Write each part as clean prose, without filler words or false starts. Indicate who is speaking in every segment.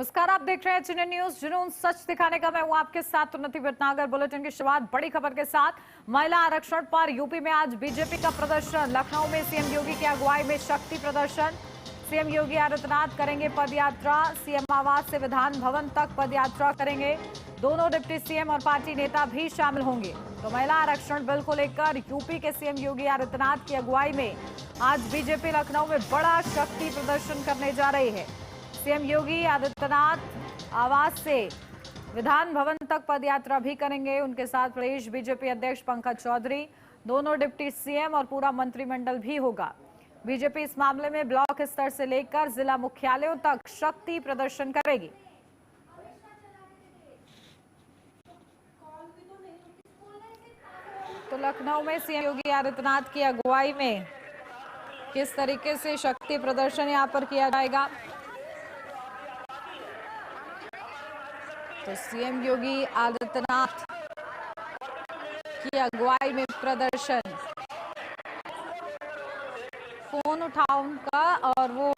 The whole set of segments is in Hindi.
Speaker 1: नमस्कार, आप देख रहे हैं चिन्ह न्यूज। जुनून सच दिखाने का मैं हूं आपके साथ उन्नति भटनागर। बुलेटिन की शुरुआत बड़ी खबर के साथ। महिला आरक्षण पर यूपी में आज बीजेपी का प्रदर्शन। लखनऊ में सीएम योगी की अगुवाई में शक्ति प्रदर्शन। सीएम योगी आदित्यनाथ करेंगे पदयात्रा। सीएम आवास से विधान भवन तक पदयात्रा करेंगे। दोनों डिप्टी सीएम और पार्टी नेता भी शामिल होंगे। तो महिला आरक्षण बिल को लेकर यूपी के सीएम योगी आदित्यनाथ की अगुवाई में आज बीजेपी लखनऊ में बड़ा शक्ति प्रदर्शन करने जा रही है। सीएम योगी आदित्यनाथ आवास से विधान भवन तक पदयात्रा भी करेंगे। उनके साथ प्रदेश बीजेपी अध्यक्ष पंकज चौधरी, दोनों डिप्टी सीएम और पूरा मंत्रिमंडल भी होगा। बीजेपी इस मामले में ब्लॉक स्तर से लेकर जिला मुख्यालयों तक शक्ति प्रदर्शन करेगी। तो लखनऊ में सीएम योगी आदित्यनाथ की अगुवाई में किस तरीके से शक्ति प्रदर्शन यहां पर किया जाएगा, तो सीएम योगी आदित्यनाथ की अगुवाई में प्रदर्शन। फोन उठाओ उनका और वो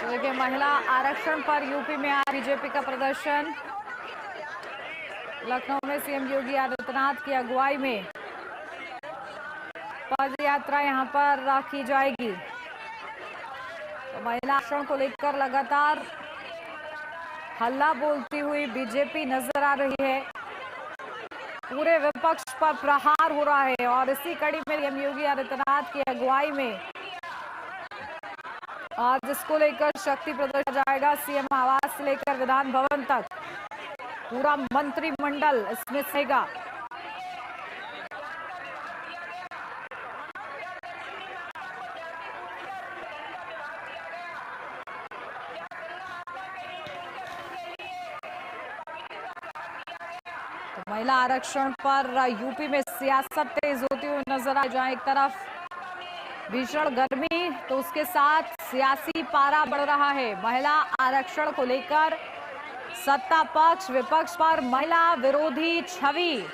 Speaker 1: देखिए, महिला आरक्षण पर यूपी में आज बीजेपी का प्रदर्शन। लखनऊ में सीएम योगी आदित्यनाथ की अगुवाई में पदयात्रा यहां पर की जाएगी। तो महिला आरक्षण को लेकर लगातार हल्ला बोलती हुई बीजेपी नजर आ रही है। पूरे विपक्ष पर प्रहार हो रहा है और इसी कड़ी में सीएम योगी आदित्यनाथ की अगुवाई में आज इसको लेकर शक्ति प्रदर्शन जाएगा। सीएम आवास से लेकर विधान भवन तक पूरा मंत्रिमंडल इसमें रहेगा। तो महिला आरक्षण पर यूपी में सियासत तेज होती हुई नजर आ जाए। एक तरफ भीषण गर्मी तो उसके साथ सियासी पारा बढ़ रहा है। महिला आरक्षण को लेकर सत्ता पक्ष विपक्ष पर महिला विरोधी छवि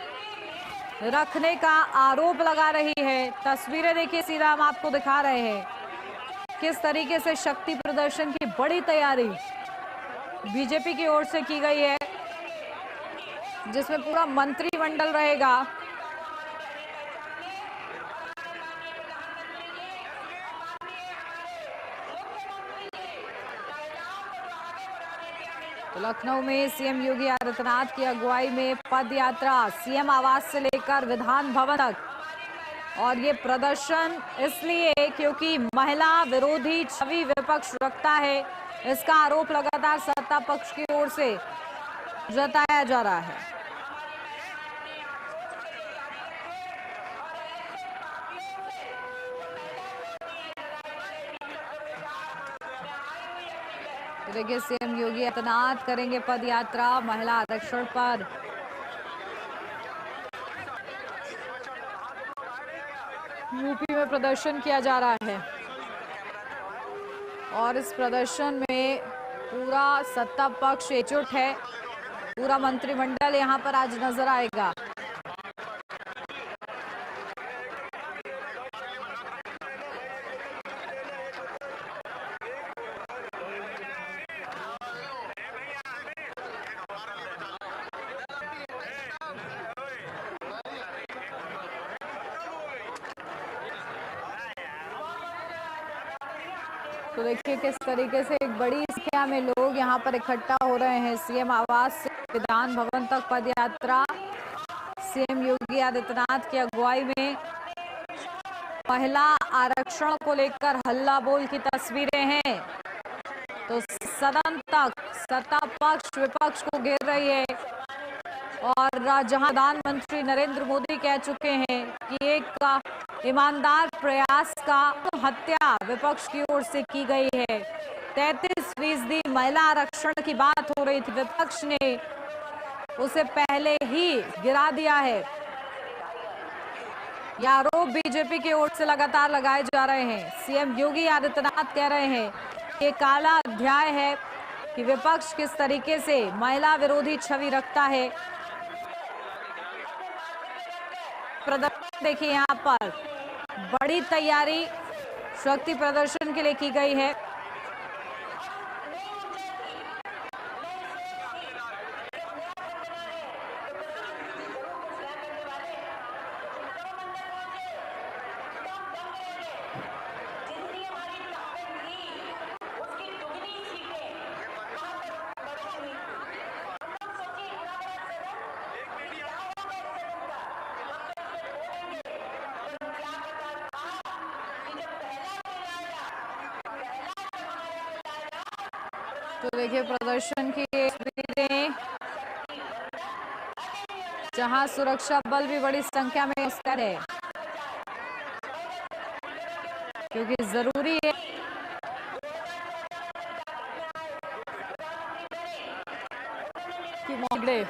Speaker 1: रखने का आरोप लगा रही है। तस्वीरें देखिए, सीधा हम आपको दिखा रहे हैं किस तरीके से शक्ति प्रदर्शन की बड़ी तैयारी बीजेपी की ओर से की गई है, जिसमें पूरा मंत्रिमंडल रहेगा। तो लखनऊ में सीएम योगी आदित्यनाथ की अगुवाई में पद यात्रा सीएम आवास से लेकर विधान भवन तक। और ये प्रदर्शन इसलिए क्योंकि महिला विरोधी छवि विपक्ष रखता है, इसका आरोप लगातार सत्ता पक्ष की ओर से जताया जा रहा है। देखिए, सीएम योगी आदित्यनाथ करेंगे पदयात्रा महिला आरक्षण पर। यूपी में प्रदर्शन किया जा रहा है और इस प्रदर्शन में पूरा सत्ता पक्ष एकजुट है। पूरा मंत्रिमंडल यहां पर आज नजर आएगा। तो देखिए किस तरीके से एक बड़ी संख्या में लोग यहाँ पर इकट्ठा हो रहे हैं। सीएम आवास से विधान भवन तक पदयात्रा, सीएम योगी आदित्यनाथ की अगुवाई में महिला आरक्षण को लेकर हल्ला बोल की तस्वीरें हैं। तो सदन तक सत्ता पक्ष विपक्ष को घेर रही है और जहां प्रधानमंत्री नरेंद्र मोदी कह चुके हैं कि एक ईमानदार प्रयास का हत्या विपक्ष की ओर से की गई है। 33% महिला आरक्षण की बात हो रही थी, विपक्ष ने उसे पहले ही गिरा दिया है। ये आरोप बीजेपी की ओर से लगातार लगाए जा रहे हैं। सीएम योगी आदित्यनाथ कह रहे हैं ये काला अध्याय है कि विपक्ष किस तरीके से महिला विरोधी छवि रखता है। प्रदर्शन देखिए, यहाँ पर बड़ी तैयारी शक्ति प्रदर्शन के लिए की गई है। तो देखिए प्रदर्शन की तस्वीरें, जहां सुरक्षा बल भी बड़ी संख्या में मुस्तैद है, क्योंकि जरूरी है कि मोगड़े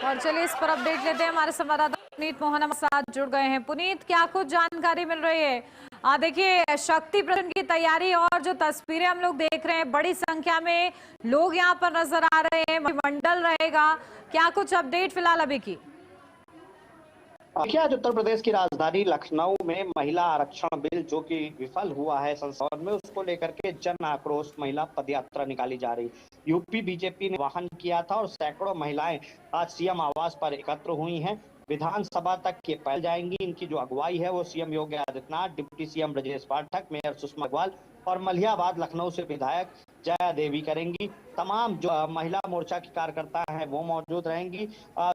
Speaker 1: और चलिए इस पर अपडेट लेते हैं। हमारे संवाददाता पुनीत मोहन हमारे साथ जुड़ गए हैं। पुनीत, क्या कुछ जानकारी मिल रही है? देखिए शक्ति प्रदर्शन की तैयारी और जो तस्वीरें हम लोग देख रहे हैं, बड़ी संख्या में लोग यहाँ पर नजर आ रहे हैं, मंडल रहेगा, क्या कुछ अपडेट फिलहाल अभी की?
Speaker 2: देखिए, आज उत्तर प्रदेश की राजधानी लखनऊ में महिला आरक्षण बिल जो कि विफल हुआ है संसद में, उसको लेकर के जन आक्रोश महिला पदयात्रा निकाली जा रही। यूपी बीजेपी ने वाहन किया था और सैकड़ों महिलाएं आज सीएम आवास पर एकत्र हुई हैं। विधानसभा तक ये फैल जाएंगी। इनकी जो अगुवाई है वो CM Yogi Adityanath, deputy CM Brajesh Pathak, mayor Sushma Agarwal और मलिहाबाद लखनऊ से विधायक जया देवी करेंगी। तमाम जो महिला मोर्चा की कार्यकर्ता हैं वो मौजूद रहेंगी।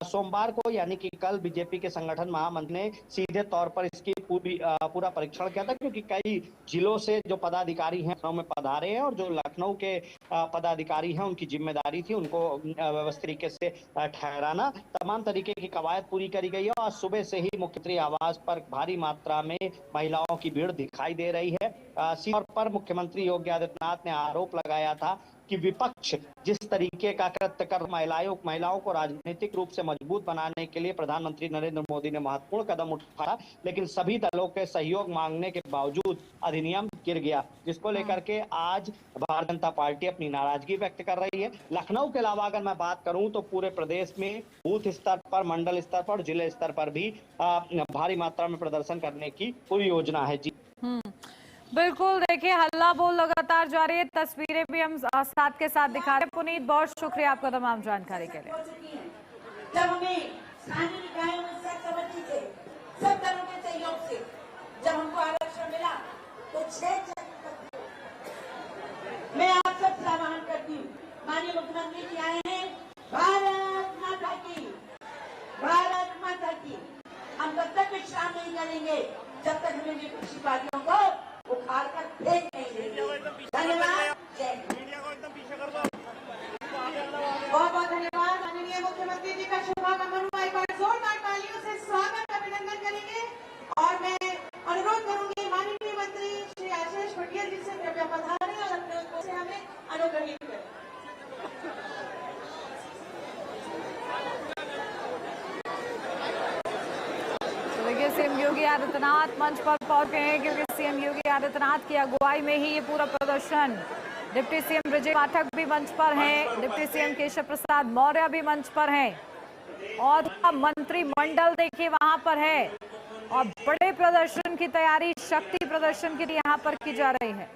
Speaker 2: सोमवार को यानी कि कल बीजेपी के संगठन महामंत्री ने सीधे तौर पर इसकी पूरा परीक्षण किया था, क्योंकि कई जिलों से जो पदाधिकारी हैं लखनऊ में पधारे हैं और जो लखनऊ के पदाधिकारी हैं उनकी जिम्मेदारी थी उनको व्यवस्थित तरीके से ठहराना। तमाम तरीके की कवायद पूरी करी गई है और सुबह से ही मुख्यमंत्री आवास पर भारी मात्रा में महिलाओं की भीड़ दिखाई दे रही है। सीधे तौर पर मुख्यमंत्री योगी आदित्यनाथ ने आरोप लगाया था कि विपक्ष जिस तरीके का कृत्य कर महिलाओं को राजनीतिक रूप से मजबूत बनाने के लिए प्रधानमंत्री नरेंद्र मोदी ने महत्वपूर्ण कदम उठाया, लेकिन सभी दलों के सहयोग मांगने के बावजूद अधिनियम गिर गया, जिसको लेकर के आज भारतीय जनता पार्टी अपनी नाराजगी व्यक्त कर रही है। लखनऊ के अलावा अगर मैं बात करूं तो पूरे प्रदेश में बूथ स्तर पर, मंडल स्तर पर, जिले स्तर पर भी भारी मात्रा में प्रदर्शन करने की पूरी योजना है। जी
Speaker 1: बिल्कुल, देखिए हल्ला बोल लगातार जारी है, तस्वीरें भी हम साथ के साथ दिखा रहे हैं। पुनीत, बहुत शुक्रिया आपका तमाम जानकारी के लिए।
Speaker 3: जब हमें स्थानीय निकायों में सर्वसम्मति से, सब दलों के सहयोग से जब हमको आरक्षण मिला तो 6 मैं आप सब से आह्वान करती हूँ, माननीय मुख्यमंत्री जी आए हैं, भारत माता की, भारत माता की। हम तब तक विश्राम नहीं करेंगे जब तक हमें विपक्षी पार्टियों को उखाड़ कर फेंक नहीं देंगे। धन्यवाद। बहुत बहुत धन्यवाद। माननीय मुख्यमंत्री जी का शुभागमन हुआ, एक बार जोरदार तालियों से स्वागत अभिनंदन करेंगे। और मैं अनुरोध करूंगी माननीय मंत्री श्री आशीष पटेल जी से कृपया पधारें और अपने उद्बोधन से हमें अनुग्रहित करें।
Speaker 1: देखिए सीएम योगी आदित्यनाथ मंच पर पहुंचे हैं, क्योंकि सीएम योगी आदित्यनाथ की अगुवाई में ही ये पूरा प्रदर्शन। डिप्टी सीएम ब्रजेश पाठक भी मंच पर हैं, डिप्टी सीएम केशव प्रसाद मौर्य भी मंच पर हैं और मंत्रिमंडल देखिए वहां पर है और बड़े प्रदर्शन की तैयारी, शक्ति प्रदर्शन के लिए यहाँ पर की जा रही है।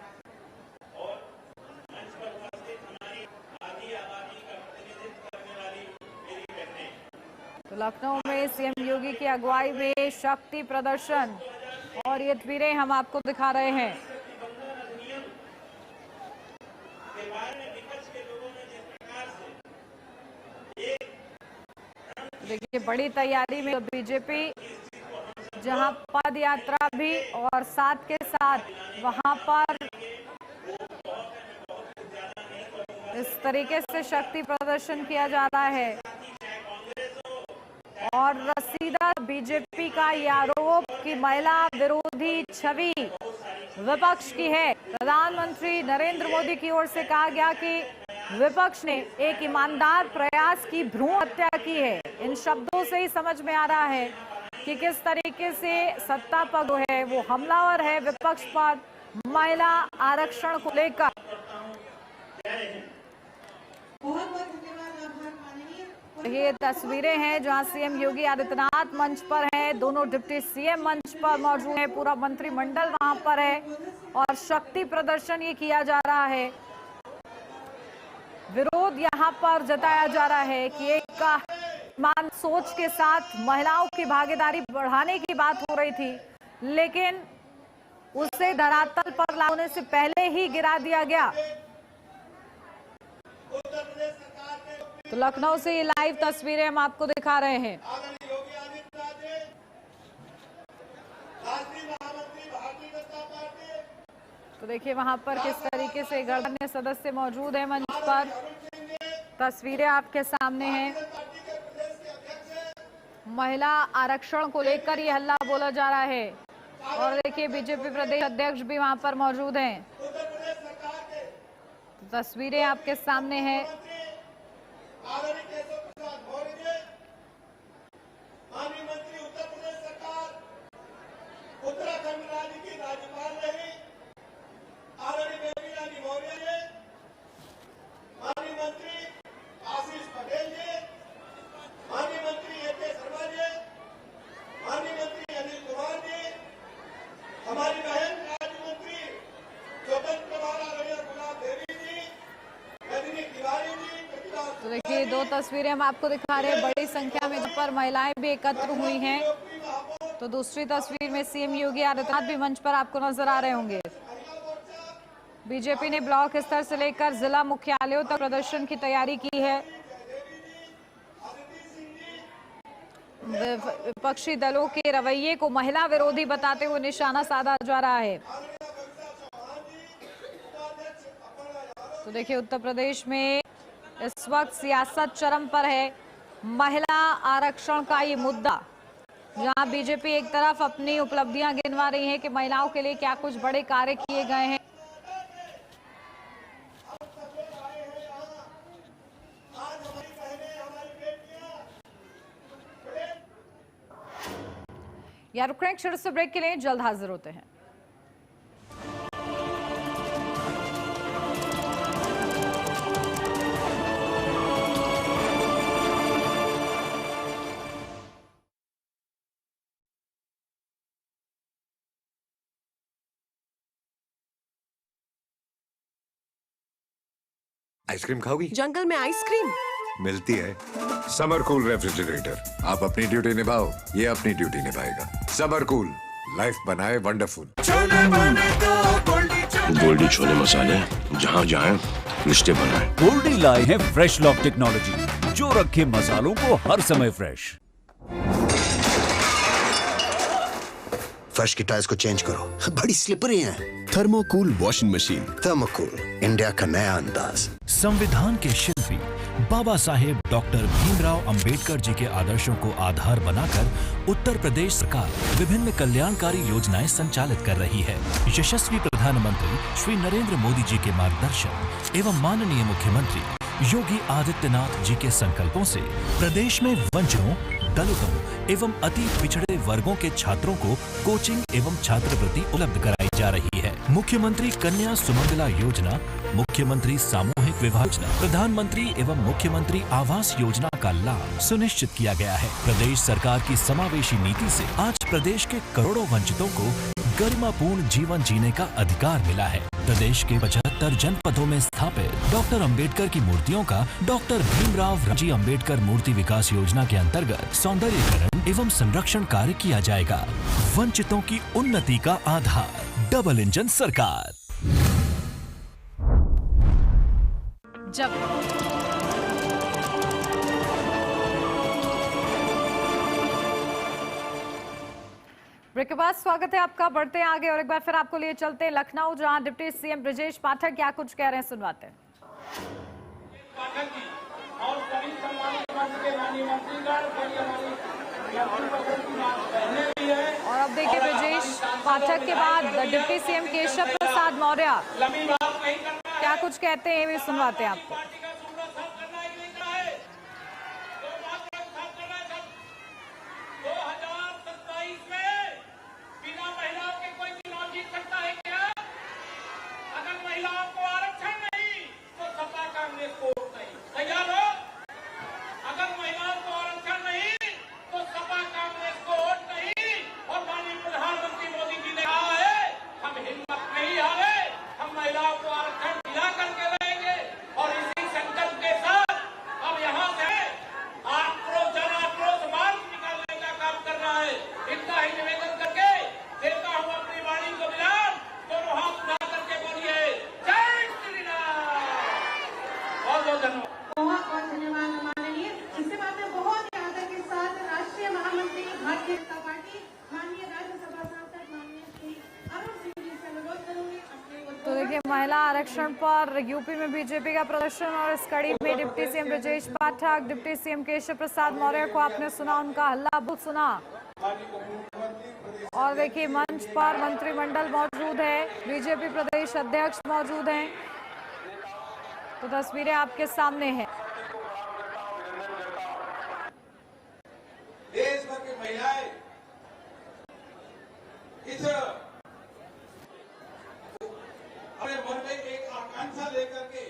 Speaker 1: तो लखनऊ में सीएम योगी की अगुवाई में शक्ति प्रदर्शन और ये तस्वीरें हम आपको दिखा रहे हैं। देखिए बड़ी तैयारी में बीजेपी, जहां पद यात्रा भी और साथ के साथ वहां पर इस तरीके से शक्ति प्रदर्शन किया जा रहा है और सीधा बीजेपी का ये आरोप कि महिला विरोधी छवि विपक्ष की है। प्रधानमंत्री नरेंद्र मोदी की ओर से कहा गया कि विपक्ष ने एक ईमानदार प्रयास की भ्रूण हत्या की है। इन शब्दों से ही समझ में आ रहा है कि किस तरीके से सत्ता पक्ष है वो हमलावर है विपक्ष पर महिला आरक्षण को लेकर। ये तस्वीरें हैं जहां सीएम योगी आदित्यनाथ मंच पर हैं, दोनों डिप्टी सीएम मंच पर मौजूद हैं, पूरा मंत्रिमंडल वहां पर है और शक्ति प्रदर्शन ये किया जा रहा है। विरोध यहां पर जताया जा रहा है कि एक मान सोच के साथ महिलाओं की भागीदारी बढ़ाने की बात हो रही थी, लेकिन उसे धरातल पर लाने से पहले ही गिरा दिया गया। तो लखनऊ से ये लाइव तस्वीरें हम आपको दिखा रहे हैं। तो देखिए वहां पर किस तरीके से गणमान्य सदस्य मौजूद है मंच पर, तस्वीरें आपके सामने हैं। महिला आरक्षण को लेकर ये हल्ला बोला जा रहा है और देखिए बीजेपी प्रदेश अध्यक्ष भी वहां पर मौजूद हैं। तो तस्वीरें आपके सामने हैं।
Speaker 4: उत्तराखंड राज्य की राज्यपाल रही आदरणीय बेबी रानी मौर्य जी, माननीय मंत्री आशीष पटेल जी, माननीय मंत्री ए.के. शर्मा जी, माननीय मंत्री अनिल कुमार जी, हमारी बहन राज्य मंत्री स्वतंत्र प्रभार आदरणीय गुलाब देवी जी, रजनी तिवारी जी।
Speaker 1: तो देखिए दो तस्वीरें हम आपको दिखा रहे हैं, बड़ी संख्या में पर महिलाएं भी एकत्र हुई हैं। तो दूसरी तस्वीर में सीएम योगी आदित्यनाथ भी मंच पर आपको नजर आ रहे होंगे। बीजेपी ने ब्लॉक स्तर से लेकर जिला मुख्यालयों तक प्रदर्शन की तैयारी की है। विपक्षी दलों के रवैये को महिला विरोधी बताते हुए निशाना साधा जा रहा है। तो देखिए उत्तर प्रदेश में इस वक्त सियासत चरम पर है। महिला आरक्षण का ये मुद्दा, जहां बीजेपी एक तरफ अपनी उपलब्धियां गिनवा रही है कि महिलाओं के लिए क्या कुछ बड़े कार्य किए गए हैं। यार रुक रहे हैं, छोटे से ब्रेक के लिए, जल्द हाजिर होते हैं।
Speaker 5: आइसक्रीम खाओगी?
Speaker 6: जंगल में आइसक्रीम
Speaker 5: मिलती है। समर कूल रेफ्रिजरेटर, आप अपनी ड्यूटी निभाओ, ये अपनी ड्यूटी निभाएगा। समर कूल, लाइफ बनाए वंडरफुल।
Speaker 7: गोल्डी छोले मसाले, जहाँ जाए रिश्ते बनाए।
Speaker 8: गोल्डी लाए हैं फ्रेश लॉक टेक्नोलॉजी, जो रखे मसालों को हर समय फ्रेश।
Speaker 9: फर्श की टाइल्स को चेंज करो, बड़ी स्लिपरी हैं।
Speaker 10: थर्मोकूल वॉशिंग मशीन।
Speaker 9: थर्मोकूल, इंडिया का नया अंदाज।
Speaker 8: संविधान के शिल्पी बाबा साहेब डॉक्टर भीमराव अंबेडकर जी के आदर्शों को आधार बनाकर उत्तर प्रदेश सरकार विभिन्न कल्याणकारी योजनाएं संचालित कर रही है। यशस्वी प्रधानमंत्री श्री नरेंद्र मोदी जी के मार्गदर्शन एवं माननीय मुख्यमंत्री योगी आदित्यनाथ जी के संकल्पों से प्रदेश में वंचितों, दलितों एवं अति पिछड़े वर्गों के छात्रों को कोचिंग एवं छात्रवृत्ति उपलब्ध कराई जा रही है। मुख्यमंत्री कन्या सुमंगला योजना, मुख्यमंत्री सामूहिक विवाह योजना, प्रधानमंत्री एवं मुख्यमंत्री आवास योजना का लाभ सुनिश्चित किया गया है। प्रदेश सरकार की समावेशी नीति से आज प्रदेश के करोड़ों वंचितों को गरिमापूर्ण जीवन जीने का अधिकार मिला है। प्रदेश के 75 जनपदों में स्थापित डॉक्टर अंबेडकर की मूर्तियों का डॉक्टर भीमराव जी अंबेडकर मूर्ति विकास योजना के अंतर्गत सौंदर्यीकरण एवं संरक्षण कार्य किया जाएगा। वंचितों की उन्नति का आधार, डबल इंजन सरकार।
Speaker 1: ब्रेक के बाद स्वागत है आपका। बढ़ते हैं आगे और एक बार फिर आपको लिए चलते हैं लखनऊ, जहां डिप्टी सीएम ब्रजेश पाठक क्या कुछ कह रहे हैं, सुनवाते हैं। और अब देखिए ब्रजेश पाठक के बाद डिप्टी सीएम केशव प्रसाद मौर्य क्या कुछ कहते हैं, भी सुनवाते हैं आपको। महिला आरक्षण पर यूपी में बीजेपी का प्रदर्शन और इस कड़ी में deputy CM Brajesh Pathak, deputy CM Keshav Prasad Maurya को आपने सुना, उनका हल्ला बहुत सुना। और देखिए मंच पर मंत्रिमंडल मौजूद है, बीजेपी प्रदेश अध्यक्ष मौजूद हैं, तो तस्वीरें आपके सामने हैं।
Speaker 4: देश भर की महिलाएं इस अपने मन में एक आकांक्षा लेकर के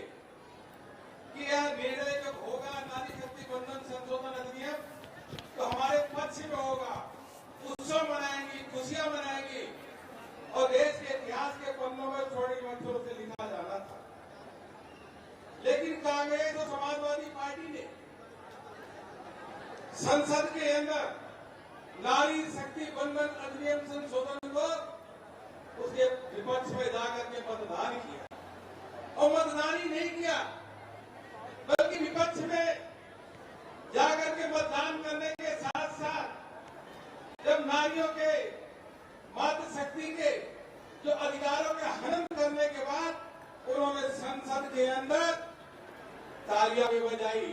Speaker 4: कि यह निर्णय जब होगा नारी शक्ति बंधन संशोधन अधिनियम तो हमारे पक्ष में होगा, उत्सव मनाएंगी, खुशियां मनाएंगी और देश के इतिहास के पन्नों में छोटी अक्षरों से लिखा जाना था। लेकिन कांग्रेस और समाजवादी पार्टी ने संसद के अंदर नारी शक्ति बंधन अधिनियम संशोधन को उसके विपक्ष में जाकर के मतदान किया और मतदान ही नहीं किया बल्कि विपक्ष में जाकर के मतदान करने के साथ साथ जब नारियों के मातृ शक्ति के जो अधिकारों के हनन करने के बाद उन्होंने संसद के अंदर तालियां भी बजाई,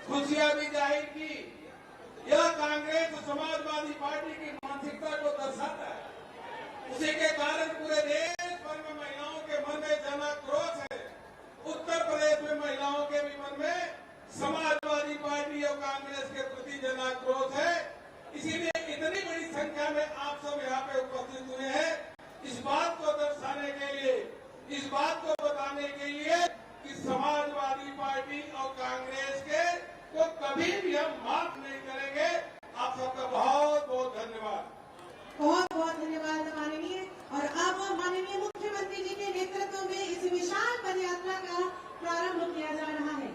Speaker 4: खुशियां भी जाहिर की। यह कांग्रेस और समाजवादी पार्टी की मानसिकता को दर्शाता है। उसी के कारण पूरे देश भर में महिलाओं के मन में जन आक्रोश है। उत्तर प्रदेश में महिलाओं के भी मन में समाजवादी पार्टी और कांग्रेस के प्रति जन आक्रोश है। इसीलिए इतनी बड़ी संख्या में आप सब यहाँ पे उपस्थित हुए हैं, इस बात को दर्शाने के लिए, इस बात को बताने के लिए कि समाजवादी पार्टी और कांग्रेस के को कभी भी हम माफ नहीं करेंगे। आप सबका बहुत बहुत धन्यवाद।
Speaker 3: बहुत बहुत धन्यवाद माननीय। और अब माननीय मुख्यमंत्री जी के नेतृत्व में इस विशाल पदयात्रा का प्रारंभ किया जा रहा है।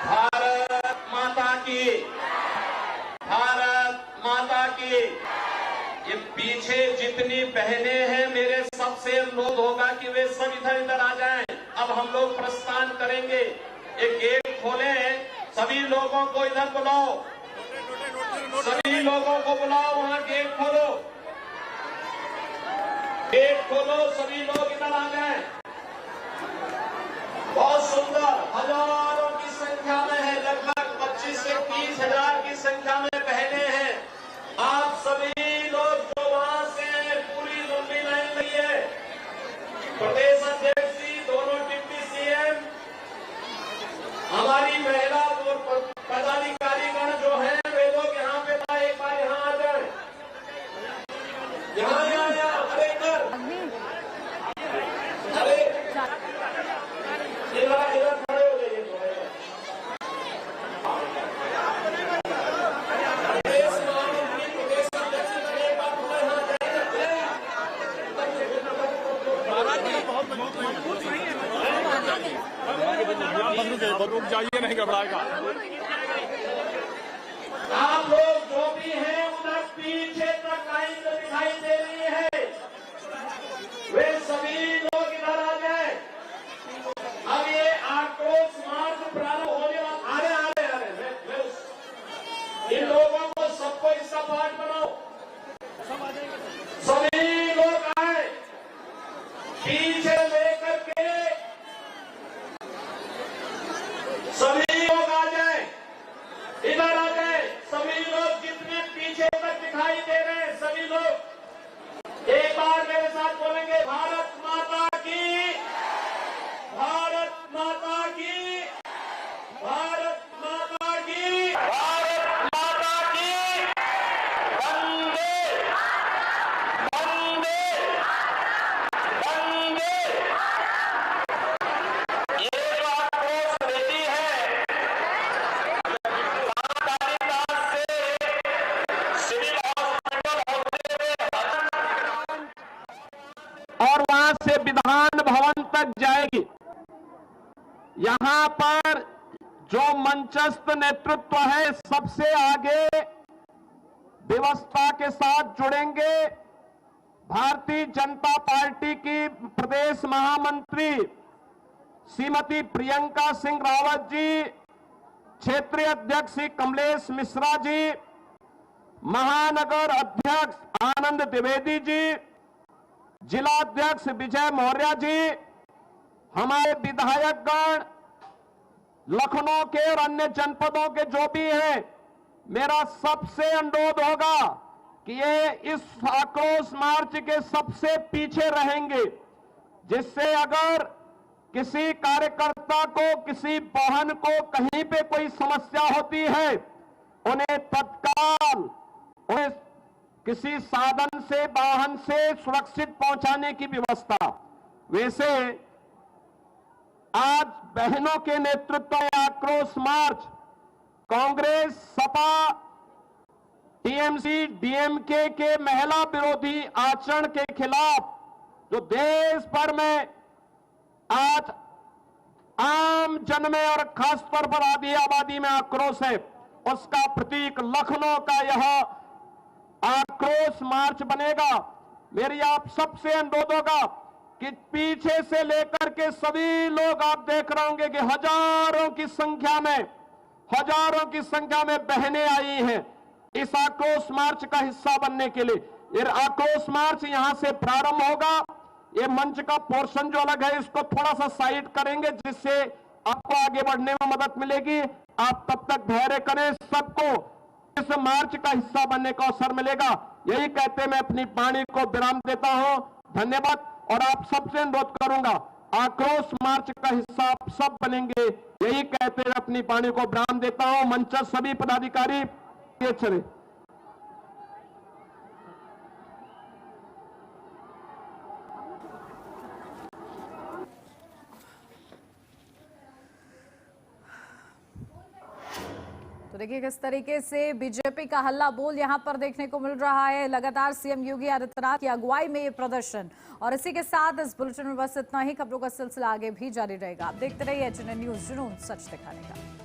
Speaker 4: भारत माता की, भारत माता की। ये पीछे जितनी बहनें हैं, मेरे सबसे अनुरोध होगा कि वे सब इधर इधर आ जाएं। अब हम लोग प्रस्थान करेंगे। एक गेट खोले, सभी लोगों को इधर बुलाओ, सभी लोगों को बुलाओ, वहां गेट खोलो, गेट खोलो, सभी लोग इधर आ जाएं। बहुत सुंदर, हजारों की संख्या में है, लगभग 25 से 30 हजार की संख्या में बहनें हैं। आप सभी लोग जो वहां से पूरी लंबी लाइन लगी है, प्रदेश अध्यक्ष जी, दोनों डिप्टी सीएम, जाइए, नहीं घबराएगा।
Speaker 6: आप लोग जो भी हैं उधर पीछे तक लाइन में दिखाई दे रही है, वे सभी लोग इधर आ जाए। अब ये आक्रोश मार्च प्रारंभ होने वाला। इन लोगों को सबको इसका पार्ट बनाओ। सभी लोग आए, पीछे लेकर के सभी लोग आ जाए, इधर आ जाए। सभी लोग जितने पीछे तक दिखाई दे रहे हैं, सभी लोग एक बार मेरे साथ बोलेंगे, भारत माता की, भारत माता की, भारत माता की, भारत माता की, वंदे वंदे वंदे। ये जो आक्रोश रैली है, और वहां से विधान भवन तक जाएगी। यहां पर जो मंचस्थ नेतृत्व है, सबसे आगे व्यवस्था के साथ जुड़ेंगे भारतीय जनता पार्टी की प्रदेश महामंत्री श्रीमती प्रियंका सिंह रावत जी, क्षेत्रीय अध्यक्ष श्री कमलेश मिश्रा जी, महानगर अध्यक्ष आनंद द्विवेदी जी, जिला अध्यक्ष विजय मौर्य जी, हमारे विधायकगण लखनऊ के और अन्य जनपदों के जो भी हैं, मेरा सबसे अनुरोध होगा कि ये इस आक्रोश मार्च के सबसे पीछे रहेंगे, जिससे अगर किसी कार्यकर्ता को, किसी वाहन को कहीं पे कोई समस्या होती है, उन्हें तत्काल उन्हें किसी साधन से, वाहन से सुरक्षित पहुंचाने की व्यवस्था। वैसे आज बहनों के नेतृत्व में आक्रोश मार्च कांग्रेस, सपा, टीएमसी, डीएमके के महिला विरोधी आचरण के खिलाफ जो देश भर में आज आम जन में और खासतौर पर आधी आबादी में आक्रोश है, उसका प्रतीक लखनऊ का यह आक्रोश मार्च बनेगा। मेरी आप सबसे अनुरोध होगा कि पीछे से लेकर के सभी लोग, आप देख रहे होंगे कि हजारों की संख्या में बहनें आई हैं इस आक्रोश मार्च का हिस्सा बनने के लिए। ये आक्रोश मार्च यहां से प्रारंभ होगा। ये मंच का पोर्शन जो अलग है, इसको थोड़ा सा साइड करेंगे, जिससे आपको आगे बढ़ने में मदद मिलेगी। आप तब तक धैर्य करें, सबको इस मार्च का हिस्सा बनने का अवसर मिलेगा। यही कहते मैं अपनी वाणी को विराम देता हूं। धन्यवाद। और आप सबसे अनुरोध करूंगा, आक्रोश मार्च का हिस्सा आप सब बनेंगे, यही कहते हुए अपनी वाणी को विराम देता हूं। मंच सभी पदाधिकारी ये चले।
Speaker 1: तो देखिए किस तरीके से बीजेपी का हल्ला बोल यहां पर देखने को मिल रहा है। लगातार सीएम योगी आदित्यनाथ की अगुवाई में ये प्रदर्शन, और इसी के साथ इस बुलेटिन में बस इतना ही। खबरों का सिलसिला आगे भी जारी रहेगा। आप देखते रहिए एचएनएन न्यूज़, जुनून सच दिखाने का।